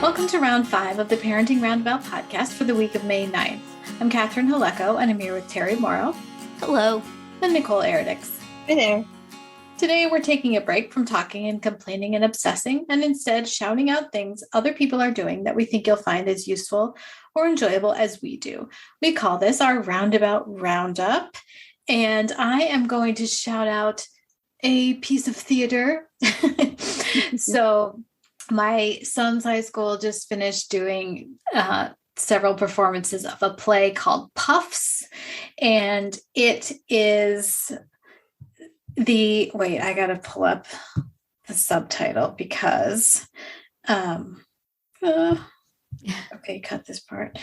Welcome to round 5 of the Parenting Roundabout podcast for the week of May 9th. I'm Catherine Haleko, and I'm here with Terry Morrow. Hello. And Nicole Eridix. Hi there. Today, we're taking a break from talking and complaining and obsessing, and instead shouting out things other people are doing that we think you'll find as useful or enjoyable as we do. We call this our Roundabout Roundup, and I am going to shout out a piece of theater. So my son's high school just finished doing several performances of a play called Puffs, and it is I got to pull up the subtitle because, okay, cut this part.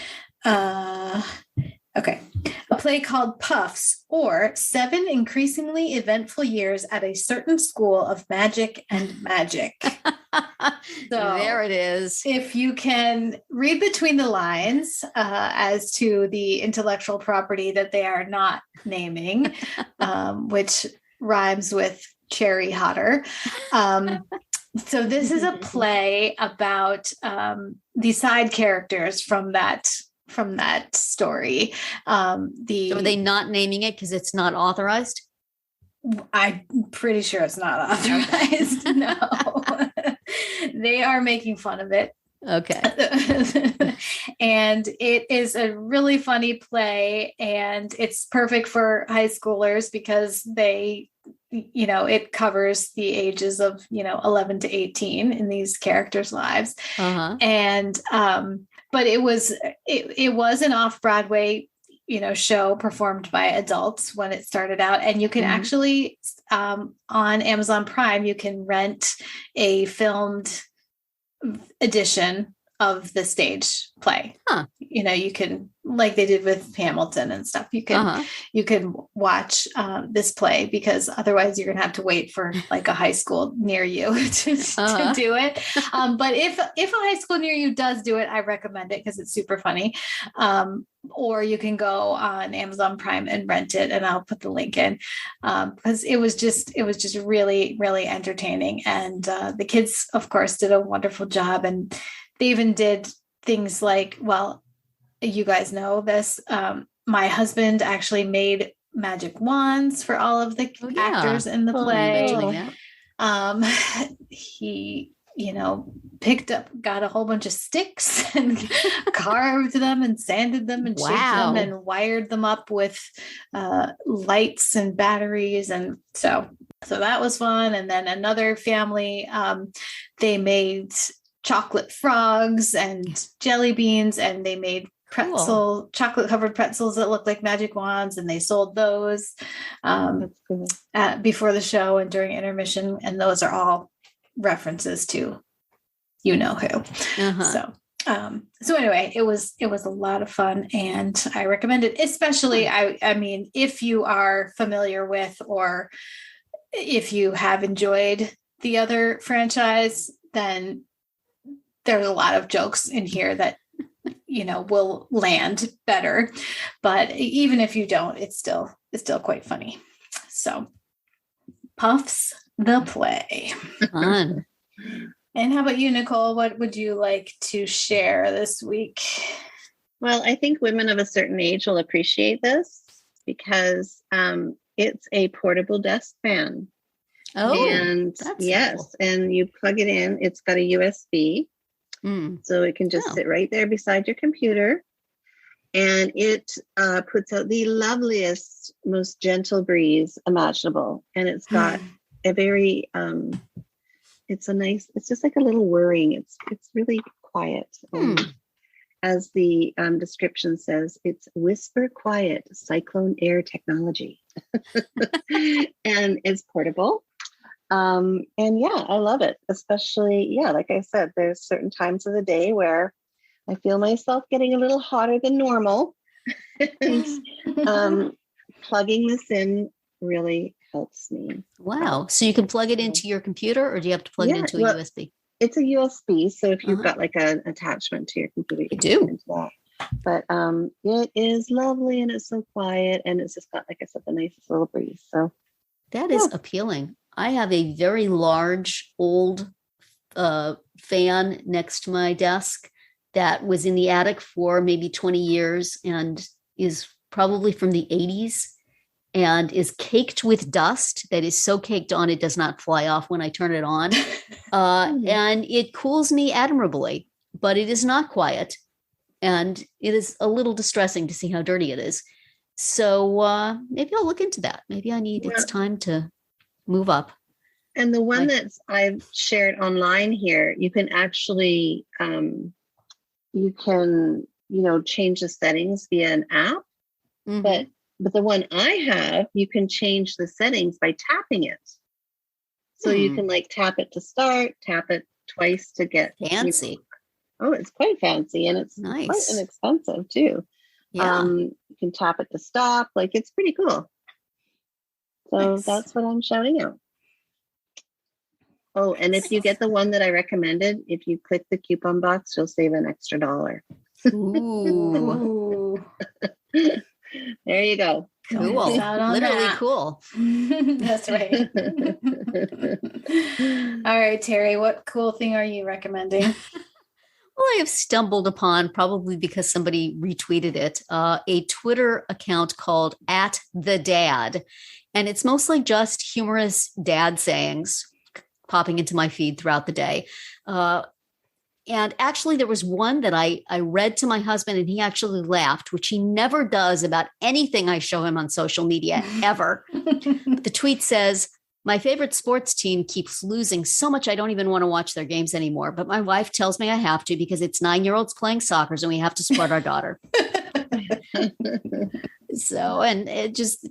Okay. A play called Puffs, or 7 Increasingly Eventful Years at a Certain School of Magic and Magic. So there it is. If you can read between the lines as to the intellectual property that they are not naming, which rhymes with cherry hotter. So this is a play about the side characters from that story. So are they not naming it because it's not authorized? I'm pretty sure it's not authorized. No. They are making fun of it. Okay. And it is a really funny play, and it's perfect for high schoolers because they, it covers the ages of, 11 to 18 in these characters' lives. Uh-huh. And, but it was an off-Broadway, show performed by adults when it started out. And you can actually, on Amazon Prime, you can rent a filmed edition of the stage play. Huh. You can, like they did with Hamilton and stuff, you can watch this play, because otherwise you're going to have to wait for like a high school near you to do it. But if a high school near you does do it, I recommend it because it's super funny. Or you can go on Amazon Prime and rent it, and I'll put the link in, because it was just really, really entertaining. And the kids, of course, did a wonderful job. And they even did things like, well, you guys know this, my husband actually made magic wands for all of the actors in the play. He, got a whole bunch of sticks and carved them and sanded them and shaped them and wired them up with lights and batteries. And so that was fun. And then another family, they made chocolate frogs and jelly beans, and they made chocolate covered pretzels that look like magic wands, and they sold those before the show and during intermission. And those are all references to who. So anyway, it was a lot of fun, and I recommend it, especially I mean, if you are familiar with, or if you have enjoyed the other franchise, then there's a lot of jokes in here that will land better. But even if you don't, it's still quite funny. So Puffs, the play. Fun. And how about you, Nicole? What would you like to share this week? Well, I think women of a certain age will appreciate this because it's a portable desk fan. Oh, and that's yes, cool. And you plug it in. It's got a USB. So it can just sit right there beside your computer, and it puts out the loveliest, most gentle breeze imaginable. And it's got a very, it's just like a little whirring. It's really quiet. As the description says, it's whisper quiet cyclone air technology. And it's portable. And yeah, I love it, especially, like I said, there's certain times of the day where I feel myself getting a little hotter than normal. And plugging this in really helps me. Wow. So you can plug it into your computer, or do you have to plug it into a USB? It's a USB. So if you've got like an attachment to your computer, you can do. plug into that. But it is lovely, and it's so quiet, and it's just got, like I said, the nicest little breeze. So that is appealing. I have a very large, old fan next to my desk that was in the attic for maybe 20 years and is probably from the 80s and is caked with dust that is so caked on it does not fly off when I turn it on. And it cools me admirably, but it is not quiet. And it is a little distressing to see how dirty it is. So maybe I'll look into that. Maybe it's time to move up. And the one that I've shared online here, you can actually, change the settings via an app. Mm-hmm. But the one I have, you can change the settings by tapping it. So you can tap it to start, tap it twice to get fancy. It's quite fancy, and it's nice. Quite inexpensive too. Yeah. You can tap it to stop. It's pretty cool. So that's what I'm shouting out. Oh, and if you get the one that I recommended, if you click the coupon box, you'll save an extra $1. Ooh. There you go. Cool. Literally cool. That's right. All right, Terry, what cool thing are you recommending? Well, I have stumbled upon, probably because somebody retweeted it, a Twitter account called @thedad. And it's mostly just humorous dad sayings popping into my feed throughout the day. And actually, there was one that I read to my husband, and he actually laughed, which he never does about anything I show him on social media, ever. The tweet says, "My favorite sports team keeps losing so much I don't even want to watch their games anymore. But my wife tells me I have to because it's 9-year-olds playing soccer and we have to support our daughter." So, and it just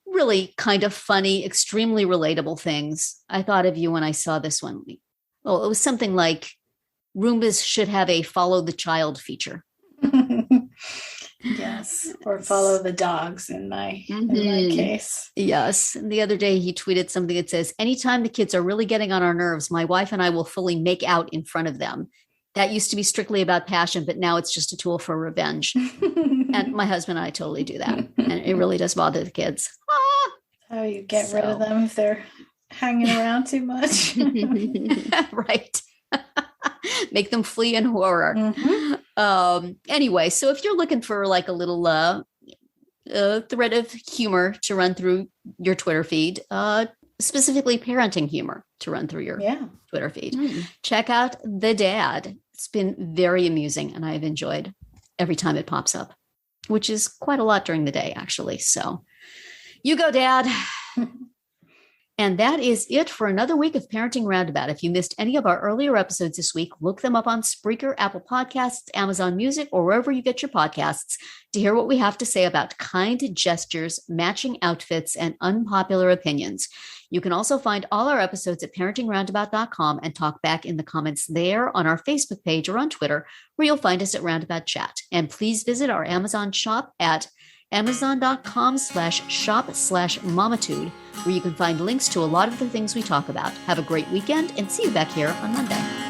really kind of funny, extremely relatable things. I thought of you when I saw this one. Well, it was something like, Roombas should have a follow the child feature. Yes, or follow the dogs in my case. Yes. And the other day he tweeted something that says, "Anytime the kids are really getting on our nerves, my wife and I will fully make out in front of them. That used to be strictly about passion, but now it's just a tool for revenge." And my husband and I totally do that. And it really does bother the kids. How you get rid of them if they're hanging around too much. Right. Make them flee in horror. Anyway, so if you're looking for a little thread of humor to run through your Twitter feed, specifically parenting humor to run through your Twitter feed, check out The Dad. It's been very amusing, and I've enjoyed every time it pops up, which is quite a lot during the day, actually. So you go, Dad. And that is it for another week of Parenting Roundabout. If you missed any of our earlier episodes this week, look them up on Spreaker, Apple Podcasts, Amazon Music, or wherever you get your podcasts to hear what we have to say about kind gestures, matching outfits, and unpopular opinions. You can also find all our episodes at parentingroundabout.com and talk back in the comments there, on our Facebook page, or on Twitter, where you'll find us at Roundabout Chat. And please visit our Amazon shop at amazon.com/shop/mamitude, where you can find links to a lot of the things we talk about. Have a great weekend and see you back here on Monday.